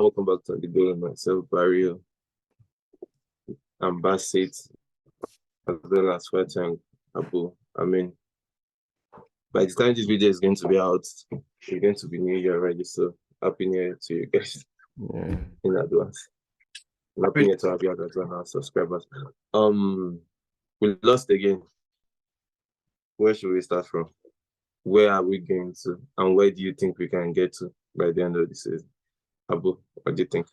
welcome back to the Goal. Myself, Barrio, and Bassett, as well as Fatang Abu. I mean, by the time this video is going to be out, it's going to be New Year already. So, Happy New Year to you guys in advance. And Happy New Year to our subscribers. We lost again. Where should we start from? Where are we going to? And where do you think we can get to by the end of the season? Abu, what do you think?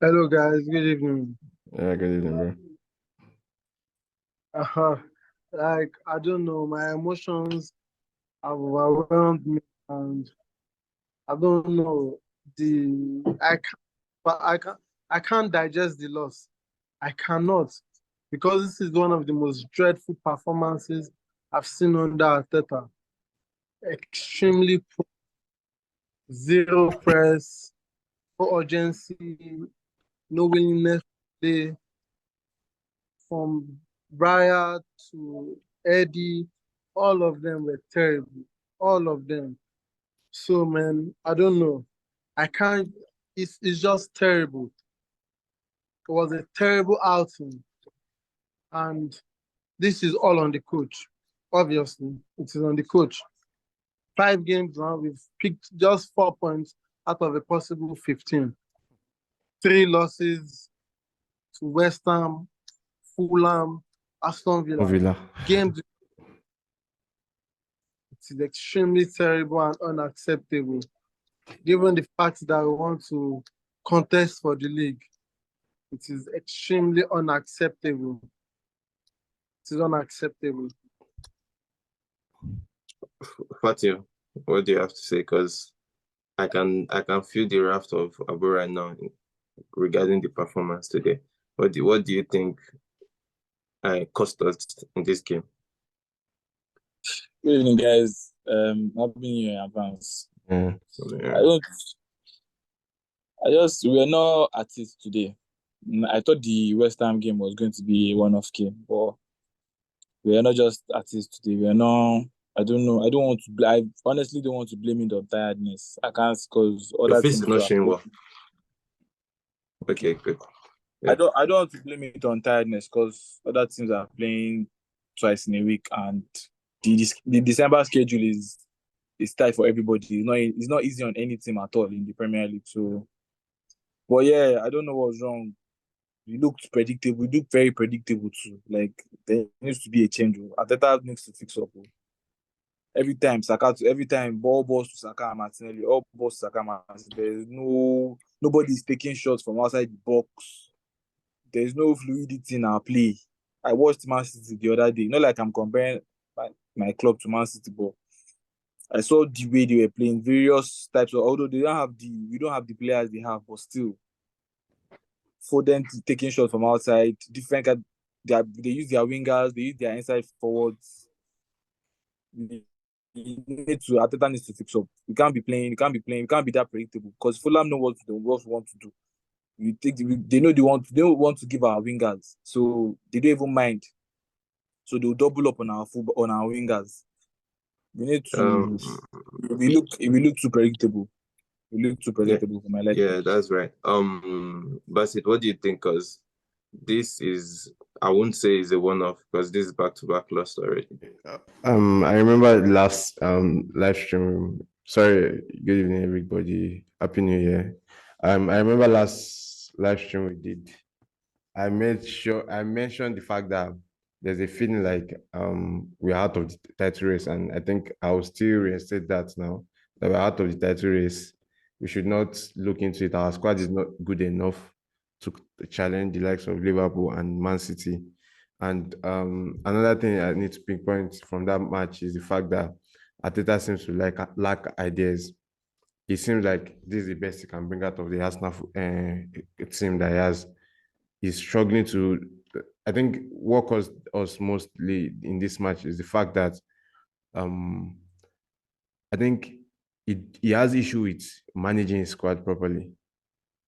Hello, guys. Good evening. Yeah, good evening, bro. Like, I don't know, my emotions have overwhelmed me, and I don't know I can't digest the loss. I cannot, because this is one of the most dreadful performances I've seen under Arteta. Extremely poor, zero press, no urgency, no willingness to play. From Briar to Eddie, all of them were terrible. All of them. So, man, I don't know. I can't. It's just terrible. It was a terrible outing, and this is all on the coach. Obviously, it is on the coach. 5 games now, we've picked just 4 points out of a possible 15. 3 losses to West Ham, Fulham, Aston Villa. Games. It is extremely terrible and unacceptable, given the fact that we want to contest for the league. It is extremely unacceptable. It is unacceptable. Fatih, what do you have to say? Because I can feel the wrath of Abu right now regarding the performance today. What do you think cost us in this game? Good evening, guys. Happy New Year in advance. Yeah. We were not at it today. I thought the West Ham game was going to be a one-off game, but we are not just at it today. We are not. I don't know. I honestly don't want to blame it on tiredness. I can't, because other teams are not showing well. Okay, good. Yeah. I don't want to blame it on tiredness, because other teams are playing twice in a week, and the December schedule is tight for everybody. It's not easy on any team at all in the Premier League. So, but yeah, I don't know what's wrong. We looked predictable. We looked very predictable too. Like, there needs to be a change. Arteta needs to fix up. Every time ball balls to Saka and Martinelli, all balls to Saka and Martinelli. Nobody's taking shots from outside the box. There's no fluidity in our play. I watched Man City the other day. Not like I'm comparing my club to Man City, but I saw the way they were playing various types of. Although we don't have the players they have, but still, for them to taking shots from outside, different. They use their wingers, they use their inside forwards. Arteta needs to fix up. We can't be that predictable, because Fulham know what we want to do. They know they want to give our wingers, so they don't even mind. So they'll double up on our wingers. We need to. We look too predictable. We look too predictable for my liking. Yeah, that's right. Bassett, what do you think? Because this is, I wouldn't say it's a one-off, because this is back-to-back loss already. I remember last live stream. Sorry, good evening, everybody. Happy New Year. I remember last live stream we did. I mentioned the fact that there's a feeling like we're out of the title race, and I think I will still reinstate that now, that we're out of the title race. We should not look into it. Our squad is not good enough to challenge the likes of Liverpool and Man City. And another thing I need to pinpoint from that match is the fact that Arteta seems to lack ideas. It seems like this is the best he can bring out of the Arsenal team that he has. He's struggling to. I think what caused us mostly in this match is the fact that I think he has issue with managing his squad properly.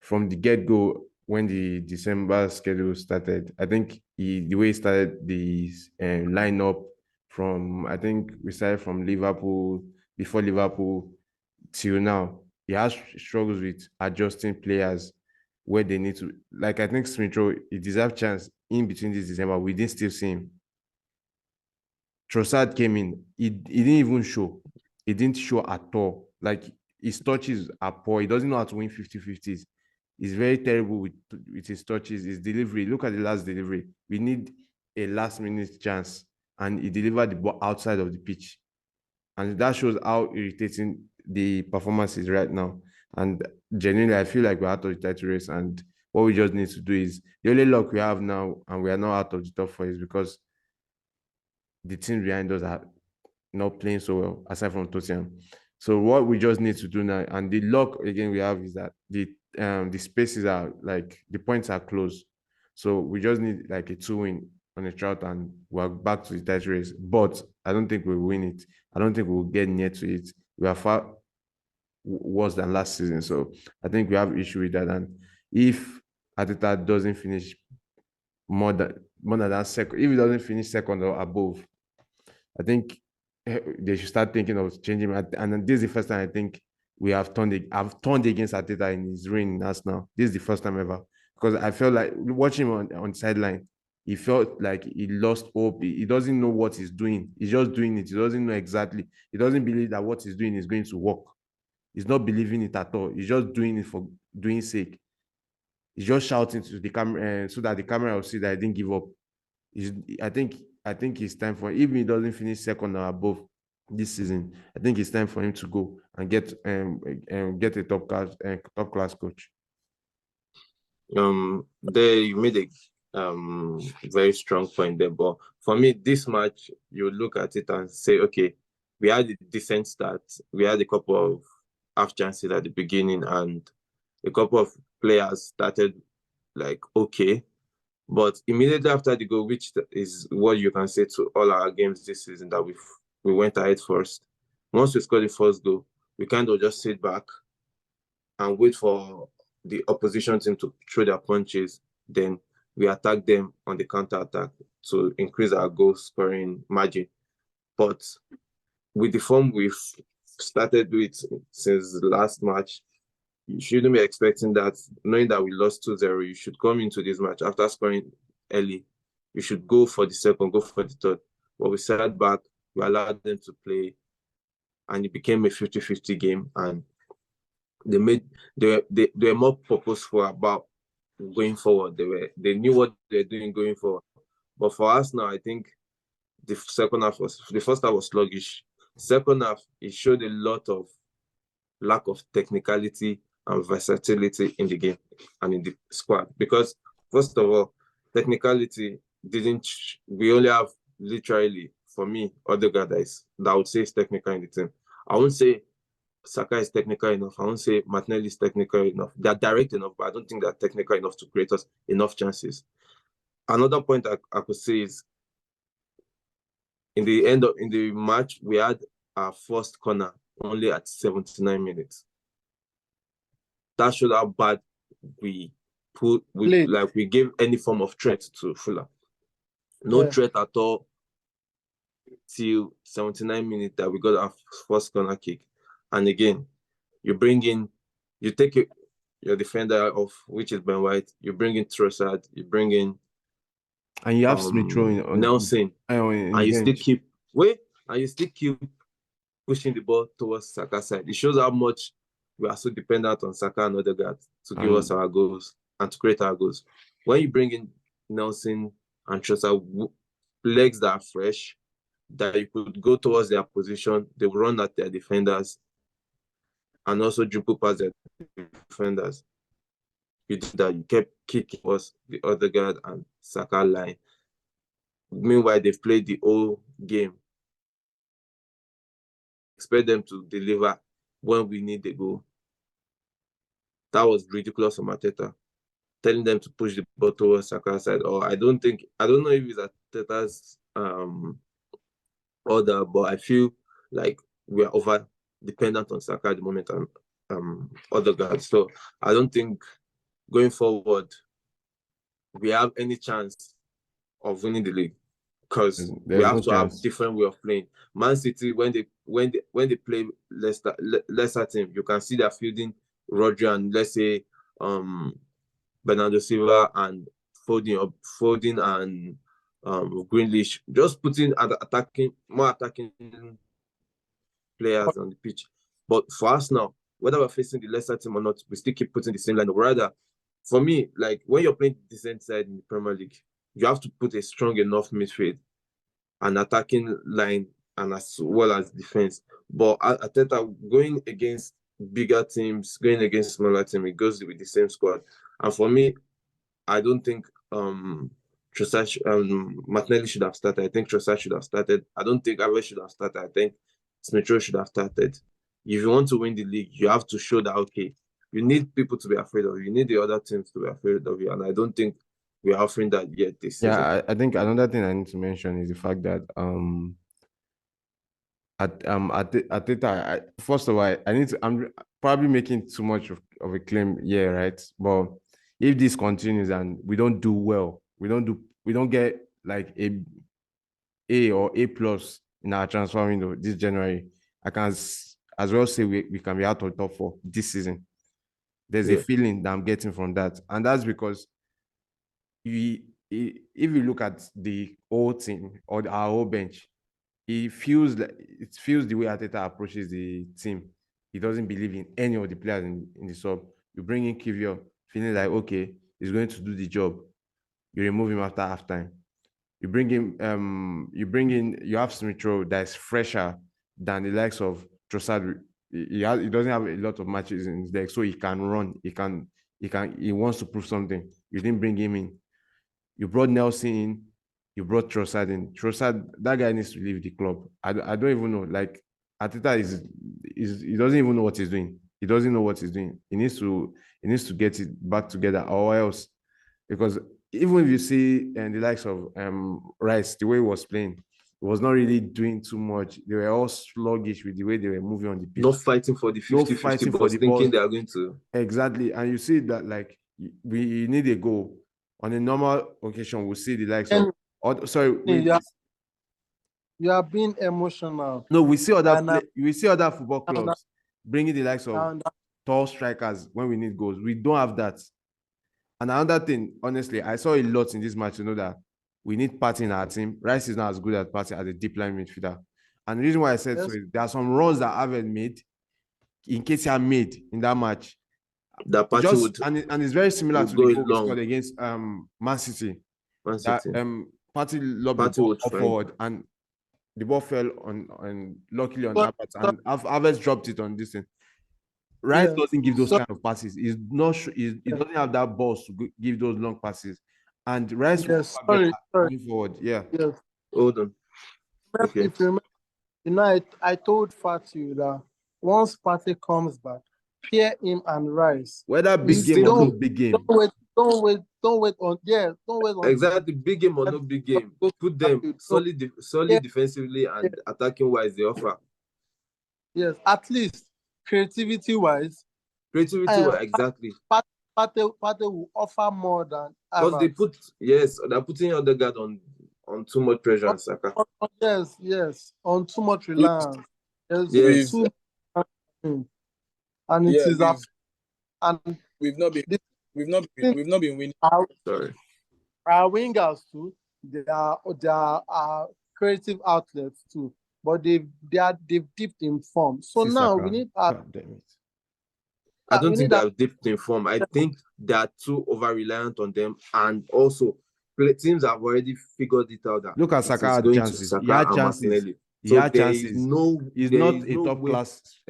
From the get-go, when the December schedule started, I think the way he started the lineup from, I think we started from Liverpool, before Liverpool till now. he has struggles with adjusting players where they need to. Like I think Smith Rowe, he deserves chance in between this December. We didn't still see him. Trossard came in. He didn't even show. He didn't show at all. Like his touches are poor. He doesn't know how to win 50-50s. He's very terrible with his touches, his delivery. Look at the last delivery. We need a last minute chance. And he delivered the ball outside of the pitch. And that shows how irritating the performance is right now. And genuinely, I feel like we're out of the title race. And what we just need to do is the only luck we have now, and we are not out of the top four, is because the teams behind us are not playing so well, aside from Tottenham. So what we just need to do now, and the luck again we have, is that the spaces are like the points are close. So we just need like a 2-win on a trout and we're back to the title race. But I don't think we'll win it. I don't think we'll get near to it. We are far worse than last season. So I think we have issue with that. And if Ateta doesn't finish more than that second, if he doesn't finish second or above, I think they should start thinking of changing. And this is the first time I think I've turned against Ateta in his reign in Arsenal. This is the first time ever, because I felt like watching him on sideline, he felt like he lost hope. He doesn't know what he's doing. He's just doing it. He doesn't know exactly. He doesn't believe that what he's doing is going to work. He's not believing it at all. He's just doing it for doing sake. He's just shouting to the camera so that the camera will see that I didn't give up. I think it's time for him. Even if he doesn't finish second or above this season, I think it's time for him to go and get a top class coach. There you made a very strong point there, but for me, this match, you look at it and say, okay, we had a decent start. We had a couple of half chances at the beginning, and a couple of players started like okay. But immediately after the goal, which is what you can say to all our games this season, that we went ahead first. Once we scored the first goal, we kind of just sit back and wait for the opposition team to throw their punches. Then we attack them on the counter attack to increase our goal scoring margin. But with the form we've started with since the last match, you shouldn't be expecting that. Knowing that we lost 2-0, you should come into this match after scoring early. You should go for the second, go for the third. But we sat back, we allowed them to play, and it became a 50-50 game. And they were more purposeful about going forward. They knew what they're doing going forward. But for us now, I think the first half was sluggish. Second half, it showed a lot of lack of technicality and versatility in the game and in the squad. Because first of all, technicality we only have literally, for me, Odegaard that I would say is technical in the team. I won't say Saka is technical enough. I won't say Martinelli is technical enough. They're direct enough, but I don't think they're technical enough to create us enough chances. Another point I could say is in the match, we had our first corner only at 79 minutes. That showed how bad we gave any form of threat to Fulham. No threat at all till 79 minutes that we got our first corner kick. And again, you take your defender off, which is Ben White, you bring in Trossard, you bring in and you have Smith Rowe Nelson, and you still keep pushing the ball towards Saka's side. It shows how much we are so dependent on Saka and Odegaard to give us our goals and to create our goals. When you bring in Nelson and Trossard, legs that are fresh, that you could go towards their position, they will run at their defenders and also dribble past their defenders. You did that. You kept kicking us the Odegaard and Saka line. Meanwhile, they've played the whole game. Expect them to deliver when we need the goal. That was ridiculous from Arteta. Telling them to push the ball towards Saka's side. Or I don't know if it's Arteta's order, but I feel like we are over dependent on Saka at the moment and Odegaard. So I don't think going forward we have any chance of winning the league, because we have to have different way of playing. Man City, when they when they play lesser team, you can see they're fielding Rodri and let's say Bernardo Silva and Foden and Grealish, just putting more attacking players on the pitch. But for us now, whether we're facing the lesser team or not, we still keep putting the same line. Rather, for me, like when you're playing decent side in the Premier League, you have to put a strong enough midfield, an attacking line, and as well as defense. But Arteta going against bigger teams, going against smaller teams, it goes with the same squad. And for me, I don't think Martinelli should have started. I think Trossard should have started. I don't think Alves should have started. I think Smith Rowe should have started. If you want to win the league, you have to show that, okay, you need people to be afraid of you. You need the other teams to be afraid of you. And I don't think we are offering that yet this season. Yeah, I think another thing I need to mention is the fact that Arteta, first of all, I'm probably making too much of a claim here, right? But if this continues and we don't do well, we don't get like A or A plus in our transfer window this January, I can as well say we can be out of top 4 this season. There's a feeling that I'm getting from that, and that's because if you look at the whole team or our whole bench, it feels the way Arteta approaches the team. He doesn't believe in any of the players in the sub. You bring in Kivior, feeling like, okay, he's going to do the job. You remove him after halftime. You bring you have Smith Rowe that is fresher than the likes of Trossard. He doesn't have a lot of matches in his deck, so he can run. He wants to prove something. You didn't bring him in. You brought Nelson in. You brought Trossard in. Trossard, that guy needs to leave the club. I don't even know. Like, Arteta he doesn't even know what he's doing. He doesn't know what he's doing. He needs to get it back together, or else, because even if you see the likes of Rice, the way he was playing, he was not really doing too much. They were all sluggish with the way they were moving on the pitch. Not fighting for the 50-50 balls, thinking they are going to. Exactly. And you see that, like, we need a goal. On a normal occasion, we'll see the likes of. You are being emotional. No, we see other football clubs bringing the likes of tall strikers when we need goals. We don't have that. And another thing, honestly, I saw a lot in this match to know that we need Partey in our team. Rice is not as good at Partey as a deep line midfielder. And the reason why I said so is there are some runs that Havertz made, in case he had made in that match. That Partey and it's very similar to the goal we scored against Man City. Partey lobbed the ball forward and the ball fell on luckily on that part, and Havertz dropped it on this thing. Rice doesn't give those kind of passes. He doesn't have that balls to give those long passes. And Rice going forward. Yeah. Yes. Hold on. Okay. If you remember, I told Fatu that once Partey comes back, pair him and Rice. Whether big game or no big game. Don't wait on. Exactly, big game or no big game. Put them solid defensively and attacking wise. They offer. Yes, at least creativity wise. Exactly. Partey will offer more than. Because they're putting Odegaard on too much pressure on Saka. Yes, on too much reliance. Yes. And it is up. And we've not been winning. Sorry. Our wingers too, they are creative outlets too, but they've dipped in form. So now we need. I don't think they've dipped in form. I think they are too over reliant on them, and also teams have already figured it out. That look at Saka had chances. He had chances. He's not a top-class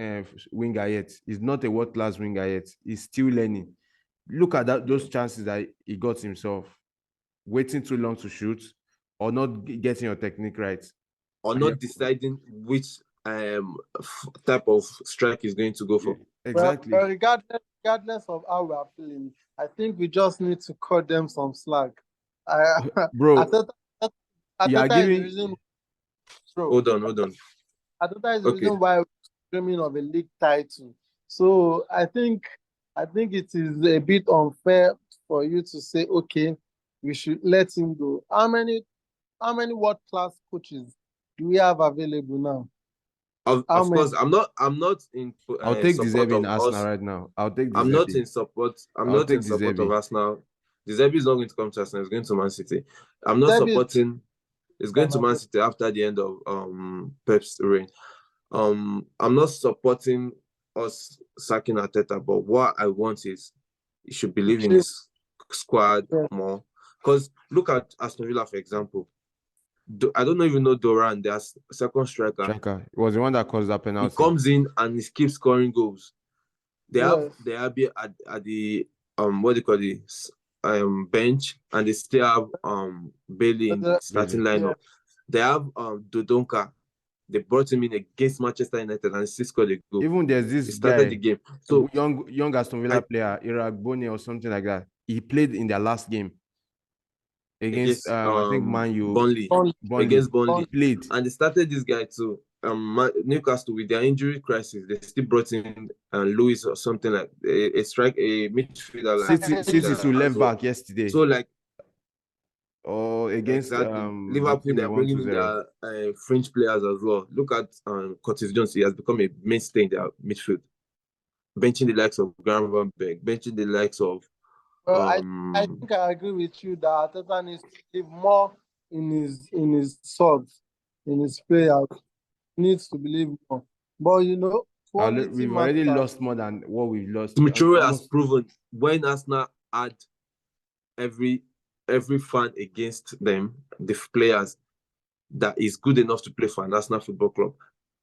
winger yet. He's not a world-class winger yet. He's still learning. Look at those chances that he got himself. Waiting too long to shoot, or not getting your technique right. Or not deciding which type of strike he's going to go for. Exactly. But regardless of how we are feeling, I think we just need to cut them some slack. Bro, Hold on. I thought that is the reason why we're dreaming of a league title. So I think it is a bit unfair for you to say, okay, we should let him go. How many world-class coaches do we have available now? Of How course, many? I'm not in I'll take the support Zerbi in of Arsenal us. right now. I'll take the I'm not Zerbi. in support. I'm I'll not in take the support of Zerbi. Arsenal. The Zerbi is not going to come to Arsenal. It's going to Man City. I'm not Derby is supporting. It's going to Man City after the end of Pep's reign. I'm not supporting us sacking Arteta, but what I want is he should believe in his squad more. Because look at Aston Villa, for example. I don't even know Doran, their second striker. Striker. It was the one that caused that He penalty. comes in and he keeps scoring goals. They have at the what do you call this bench, and they still have Bailey in the starting lineup. They have Dodonka. They brought him in against Manchester United and he still scored a goal. Even there's He this started guy, the game. So young Aston Villa player, Iragbone or something like that. He played in their last game against I think Man U. Burnley. Against Burnley. He played. And they started this guy too. Newcastle, with their injury crisis, they still brought in Lewis or something like a midfielder. City to left back yesterday. So like, against Liverpool, they're bringing in their French players as well. Look at Curtis Jones. He has become a mainstay in their midfield, benching the likes of Gravenberch, benching the likes of. I think I agree with you that Arteta needs to give more in his subs, in his players. He needs to believe more. But we've already lost more than what we've lost. Smith-Rowe has proven when Arsenal had every fan against them, the players that is good enough to play for an Arsenal Football Club,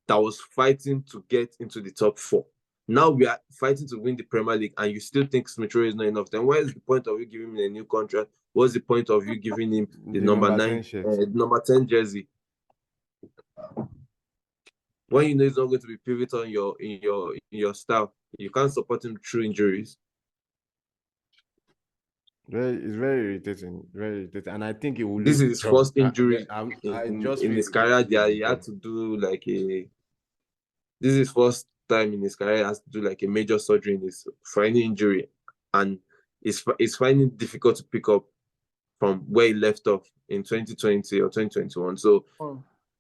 that was fighting to get into the top 4. Now we are fighting to win the Premier League, and you still think Smith-Rowe is not enough. Then what is the point of you giving him a new contract? What's the point of you giving him the number number 10 jersey? When you know he's not going to be pivotal in your style, you can't support him through injuries. It's very irritating, and I think it will. This is his first injury in his career. He had to do like a. This is his first time in his career. He has to do like a major surgery for any injury, and it's finding it difficult to pick up from where he left off in 2020 or 2021. So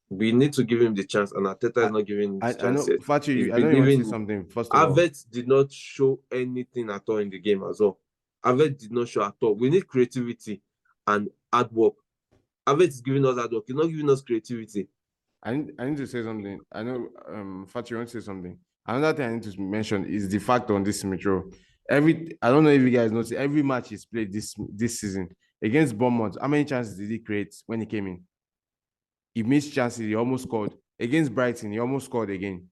we need to give him the chance, and Arteta is not giving him the chance yet. Fatu, I know you want to say something. First of all, Havertz did not show anything at all in the game as well. Havertz did not show at all. We need creativity and hard work. Havertz is giving us hard work. He's not giving us creativity. I need to say something. I know Fatu, you want to say something. Another thing I need to mention is the fact on this Metro. I don't know if you guys noticed, every match he's played this season against Bournemouth, how many chances did he create when he came in? He missed chances, he almost scored. Against Brighton, he almost scored again.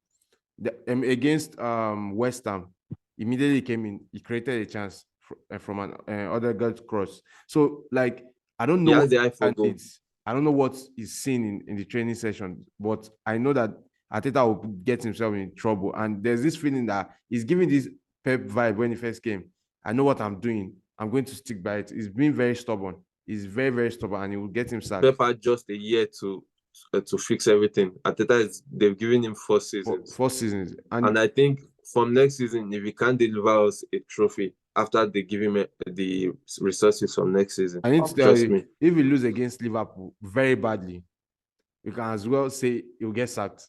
Against West Ham, immediately came in, he created a chance from an other guy's cross. So, like, I don't know I don't know what is seen in the training session, but I know that Arteta will get himself in trouble. And there's this feeling that he's giving this Pep vibe when he first came. I know what I'm doing. I'm going to stick by it. He's been very stubborn. He's very, very stubborn, and he will get him sacked. Pep had just a year to fix everything. Arteta they've given him 4 seasons. 4 seasons. And I think from next season, if he can't deliver us a trophy after they give him the resources from next season, I need to tell you, if we lose against Liverpool very badly, we can as well say he'll get sacked.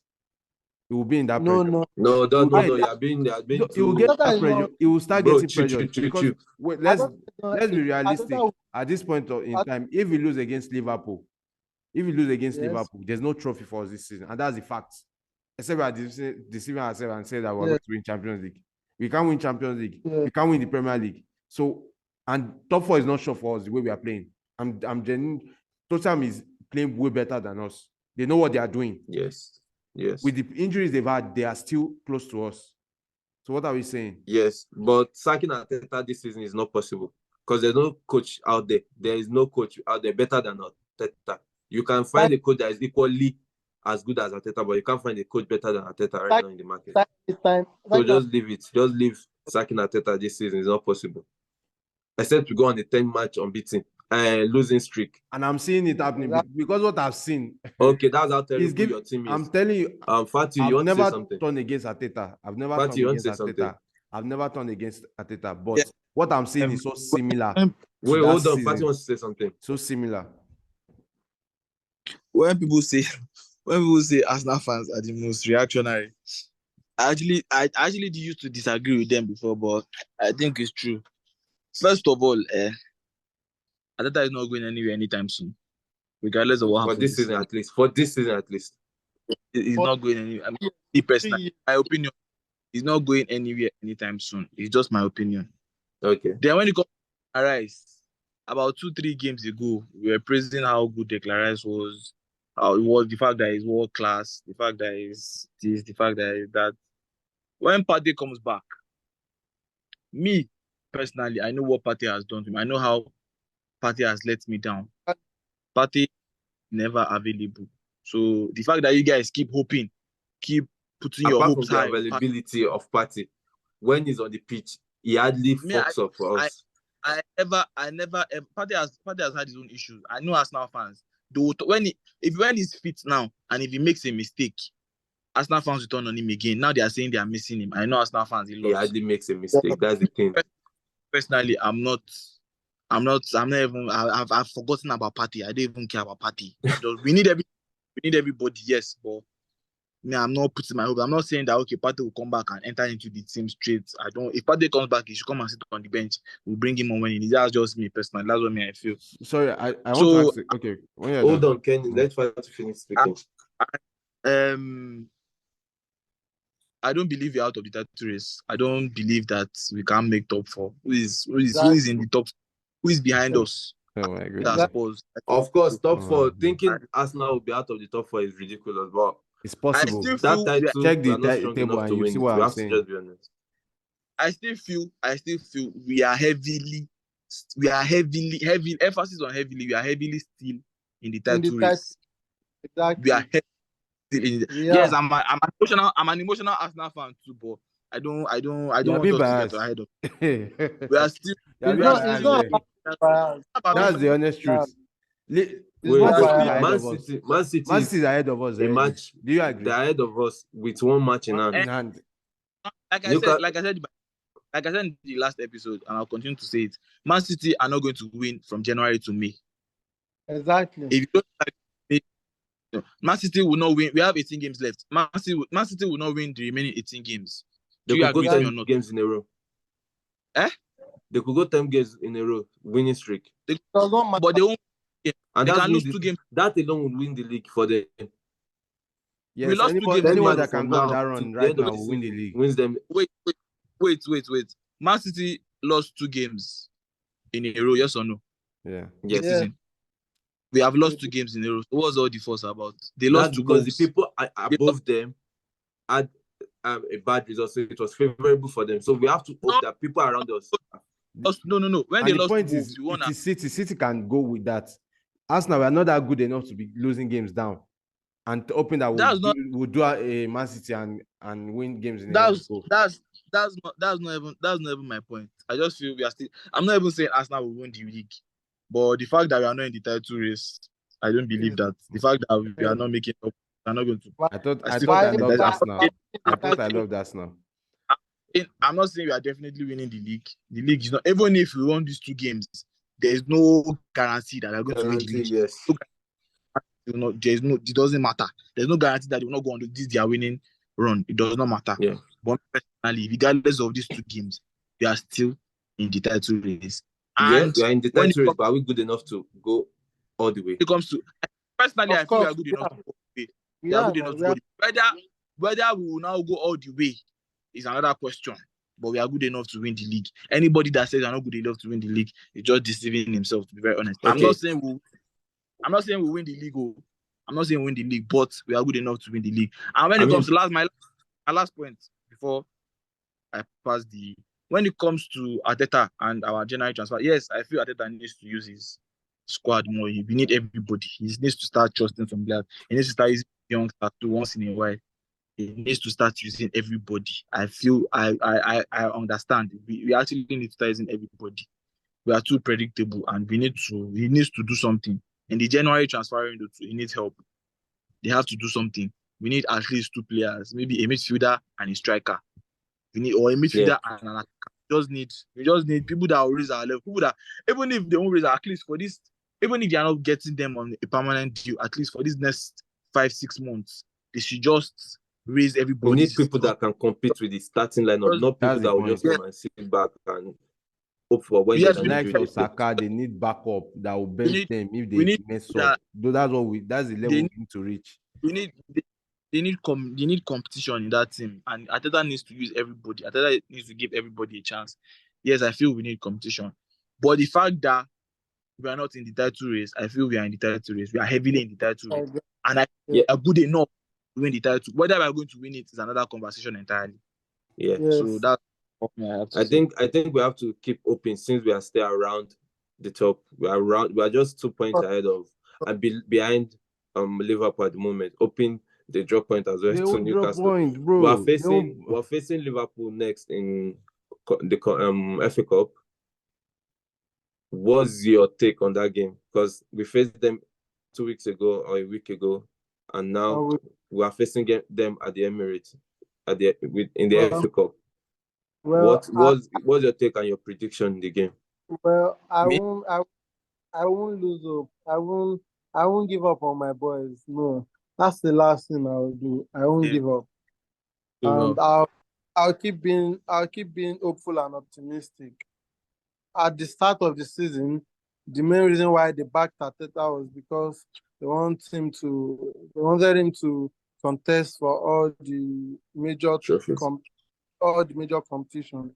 He will be in that pressure. No. You are being he will get that pressure. He will start getting pressure. Because let's be realistic. At this point in time, if we lose against Liverpool, there's no trophy for us this season, and that's the fact. Except we are deceiving ourselves and say that we're going to win Champions League. We can't win Champions League. We can't win the Premier League. So, and top 4 is not sure for us the way we are playing. I'm genuine. Tottenham is playing way better than us. They know what they are doing. Yes. With the injuries they've had, they are still close to us. So what are we saying? Yes, but sacking Arteta this season is not possible because there's no coach out there. There is no coach out there better than Arteta. You can find a coach that is equally as good as Arteta, but you can't find a coach better than Arteta right now in the market. So just leave it. Just leave sacking Arteta this season. It's not possible. Except to go on a 10-match unbeaten losing streak. And I'm seeing it happening because what I've seen. Okay, that's how terrible your team is. I'm telling you, Fatu, you want to say something? Turned against Arteta. I've never turned against Arteta. I've never turned against Arteta. But what I'm saying is so similar. Wait, hold on. Fatu wants to say something. So similar. When people say when people say Arsenal fans are the most reactionary, I actually used to disagree with them before, but I think it's true. First of all, Ateta is not going anywhere anytime soon, regardless of what For happens this season at least. For this season at least. He's For not going anywhere. I mean, me personally, 3 years, my opinion, he's not going anywhere anytime soon. It's just my opinion. Okay. Then when it comes to Rice, about 2-3 games ago, we were praising how good Declan Rice was, how it was, the fact that he's world class, the fact that he's this, the fact that he's that. When Partey comes back, me personally, I know what Partey has done to me. I know how Partey has let me down. Partey never available. So the fact that you guys keep hoping, keep putting your Apart from hopes the high. availability of Partey, when he's on the pitch, he hardly fucks up for us. I never. Partey has had his own issues. I know Arsenal fans. When he's fit now, and if he makes a mistake, Arsenal fans will turn on him again. Now they are saying they are missing him. I know Arsenal fans a lot. He hardly makes a mistake. That's the thing. Personally, I'm not even. I've forgotten about Partey. I don't even care about Partey. We need everybody, yes, but me, I'm not putting my hope. I'm not saying that okay, Partey will come back and enter into the team straight. I don't. If Partey comes back, he should come and sit on the bench. We'll bring him on when he needs. That's just me personally. That's what I feel. Sorry, I want to ask. Okay, when you're Hold done. on, Kenny. Let's try to finish speaking. I don't believe we're out of the title race. I don't believe that we can make top 4. Who is in the top? Who is behind us? Oh my goodness. That's Spurs. Of course, top 4. Thinking Arsenal will be out of the top 4 is ridiculous, but It's possible. I still that feel title, Check the we are not strong table enough and to you win see it. what We I'm have to saying. just be honest. I still feel we are heavily emphasis on heavily. We are heavily still in the title race. Exactly. We are heavily still in. Yes, I'm an emotional Arsenal fan too, but I don't want us to get ahead of. We are still. It's not biased. That's the honest truth. Wait, Man City is ahead of us. a match. Do you agree? They're ahead of us with 1 match in hand. Like I said in the last episode, and I'll continue to say it, Man City are not going to win from January to May. Exactly. If you don't Man City will not win. We have 18 games left. Man City will not win the remaining 18 games. They Do you could agree go with me 10 or not? games in a row. They could go 10 games in a row, winning streak. It does not matter. But they won't. And they can lose 2 games. That alone will win the league for them. Yes, we lost 2 games. Anyone that can go on that run right now will win the league. Wins them. Wait. Man City lost 2 games in a row, yes or no? Yeah. Yes. Yeah. We have lost 2 games in a row. So what's all the fuss about? They That's lost 2 because goals. the people above them had a bad result, so it was favorable for them. So we have to hope that people around us. No. When And they the lost point to is, Wolves, it is City. City can go with that. Arsenal, we are not that good enough to be losing games down, and hoping that we'll do a Man City and win games in a row. That's not even my point. I just feel we are still. I'm not even saying Arsenal will win the league, but the fact that we are not in the title race, I don't believe that. The fact that we are not making up, we are not going to. I thought I loved Arsenal. I thought I loved Arsenal. I'm not saying we are definitely winning the league. The league is not. Even if we won these 2 games, there is no guarantee that we are going to win the league. Yes. It doesn't matter. There's no guarantee that they will not go on this their winning run. It does not matter. Yeah. But personally, regardless of these 2 games, we are still in the title race. And we are in the title race, but are we good enough to go all the way? It comes to personally, I feel we are good enough to go all the way. We are good enough to go. Whether we will now go all the way is another question. But we are good enough to win the league. Anybody that says I'm not good enough to win the league is just deceiving himself, to be very honest. Okay. I'm not saying we'll win the league. I'm not saying we'll win the league, but we are good enough to win the league. And when it comes to my last point before I pass when it comes to Arteta and our January transfer, yes, I feel Arteta needs to use his squad more. We need everybody. He needs to start trusting some players. He needs to start using young stars once in a while. He needs to start using everybody. I feel I understand. We actually need to start using everybody. We are too predictable, and he needs to do something. In the January transfer window, he needs help. They have to do something. We need at least 2 players, maybe a midfielder and a striker. We need a midfielder and an attacker. We just need people that will raise our level. People that, even if they won't raise at least for this, even if they are not getting them on a permanent deal, at least for this next 5-6 months. They should just raise We everybody. need people that can compete with the starting lineup, not people That's the that will just point. come and sit back and hope for when Yes, there's The an likes injury. of Saka, they need backup that will we bench need them if we they need mess up. that Though that's the level they we need to reach. we need they need competition in that team, and Ateta needs to use everybody. Ateta needs to give everybody a chance. Yes, I feel we need competition, but the fact that we are not in the title race, I feel we are in the title race. We are heavily in the title race, and Yeah. are good enough to win the title. Whether we are going to win it is another conversation entirely. Yeah. Yes. So that's what I have to I say. think we have to keep hoping since we are still around the top. We are just 2 points ahead of and behind Liverpool at the moment, hoping they drop point as well They to won't drop Newcastle. point, bro. We're facing Liverpool next in the FA Cup. What's your take on that game? Because we faced them 2 weeks ago or a week ago, and now we are facing them at the Emirates in the FA Cup. Well, What's your take and your prediction in the game? well, I Me? won't. I won't lose hope. I won't give up on my boys. No, that's the last thing I will do. I won't Yeah. give up, and I'll keep being hopeful and optimistic. At the start of the season, the main reason why they backed Arteta was because they wanted him to contest for all the major Trophies. competitions.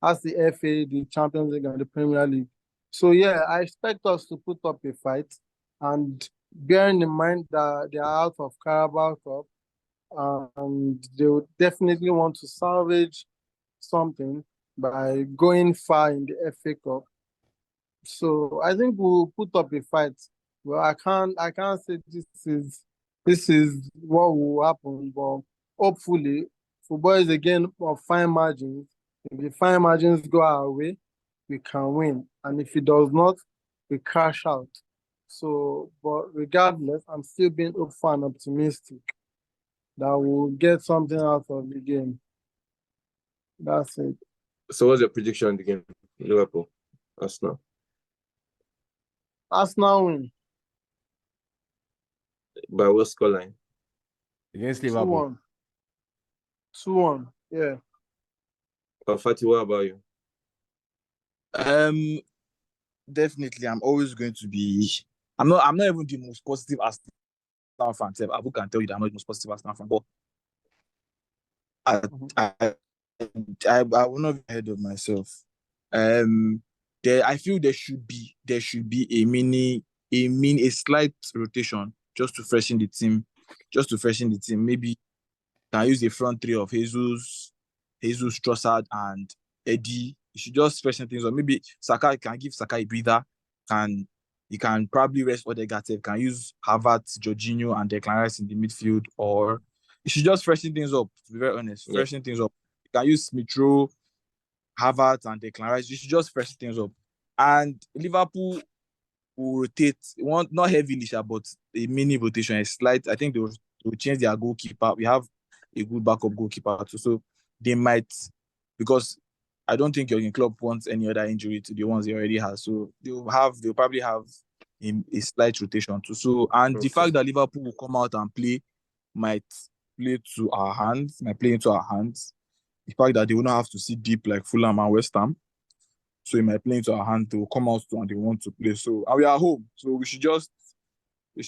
As the FA, the Champions League, and the Premier League. So yeah, I expect us to put up a fight, and bearing in mind that they are out of Carabao Cup, and they would definitely want to salvage something by going far in the FA Cup. So I think we'll put up a fight. Well, I can't say this is what will happen, but hopefully, football is a game of fine margins. If the fine margins go our way, we can win, and if it does not, we crash out. So, but regardless, I'm still being hopeful and optimistic that we'll get something out of the game. That's it. So what's your prediction on the game? Liverpool, Arsenal. Arsenal win By what scoreline? Against Liverpool. 2-1. 2-1. Yeah. Fati, what about you? Definitely, I'm always going to be. I'm not even the most positive Arsenal fan. Abu can tell you that I'm not the most positive Arsenal fan, but I will not be ahead of myself. I feel there should be a slight rotation just to freshen the team. Maybe can use the front three of Jesus, Trossard, and Eddie. You should just freshen things up. Maybe Saka can give Saka a breather. He can probably rest Odegaard. Can use Havertz, Jorginho, and Declan Rice in the midfield, or you should just freshen things up. To be very honest, freshen things up. You can use Smith Rowe, Havertz, and Declan Rice. You should just freshen things up. And Liverpool will rotate, not heavily, but a mini rotation, a slight. I think they will change their goalkeeper. We have a good backup goalkeeper too, so they might, because I don't think Jurgen Klopp wants any other injury to the ones he already has. So they'll probably have a slight rotation too. So, and the fact that Liverpool will come out and play might play into our hands. The fact that they will not have to sit deep like Fulham and West Ham. So it might play into our hands. They will come out and they want to play. So, and we are home. So we should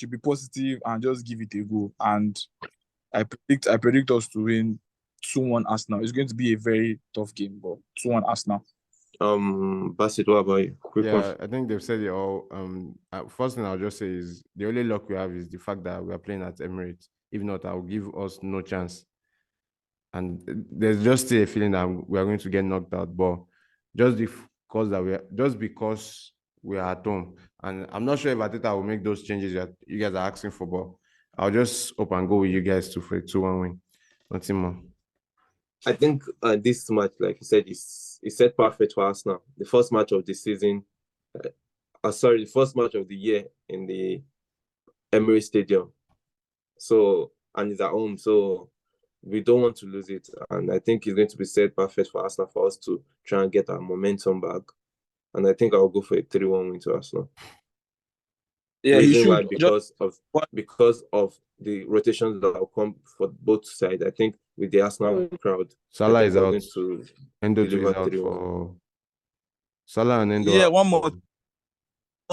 be positive and just give it a go. And I predict us to win 2-1 Arsenal. It's going to be a very tough game, but 2-1 Arsenal. Basit, what about you? Quick one. I think they've said it all. First thing I'll just say is the only luck we have is the fact that we are playing at Emirates. If not, I'll give us no chance. And there's just still a feeling that we are going to get knocked out. But just because we are at home, and I'm not sure if Ateta will make those changes that you guys are asking for. But I'll just hope and go with you guys for a 2-1 win. Nothing more. I think this match, like you said, is set perfect for Arsenal. The first match of the season, the first match of the year in the Emirates Stadium. So, and it's at home, so we don't want to lose it. And I think it's going to be set perfect for Arsenal for us to try and get our momentum back. And I think I'll go for a 3-1 win to Arsenal. Yeah, he Reason should. why, Just because of the rotations that will come for both sides. I think with the Arsenal crowd, I Salah think is we're out. going to Endo too is deliver out 3-1. for Salah and Endo. yeah, Out one for-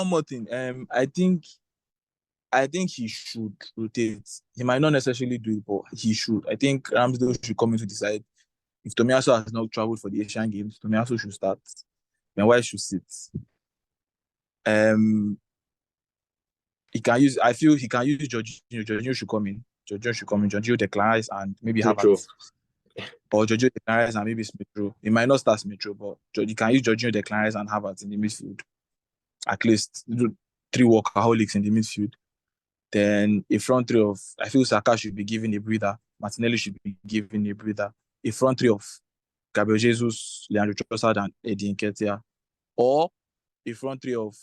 more thing. I think he should rotate. He might not necessarily do it, but he should. I think Ramsdale should come into the side. If Tomiyasu has not traveled for the Asian Games, Tomiyasu should start. Then White should sit. He can use. I feel he can use Jorginho. Jorginho should come in. Jorginho declines and maybe True. Havertz. Or Jorginho declines and maybe Smith Rowe. He might not start Smith Rowe, but you can use Jorginho declines and Havertz in the midfield. At least 3 workaholics in the midfield. Then a front three of, I feel Saka should be given a breather. Martinelli should be given a breather. A front three of Gabriel Jesus, Leandro Trossard, and Eddie Nketiah. Or a front three of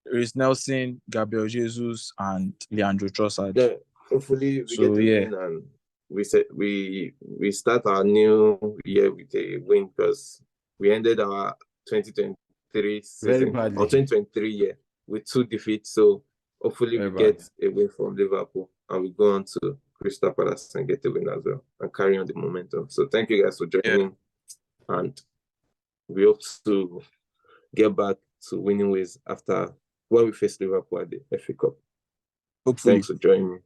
Reece Nelson, Gabriel Jesus, and Leandro Trossard. Yeah, hopefully we get to win, and we start our new year with a win, because we ended our 2023 season badly. or 2023 year with 2 defeats. So hopefully Very we bad. get a win from Liverpool and we go on to Crystal Palace and get a win as well and carry on the momentum. So thank you guys for joining, and we hope to get back to winning ways after when we face Liverpool at the FA Cup. Hopefully. Thanks for joining me.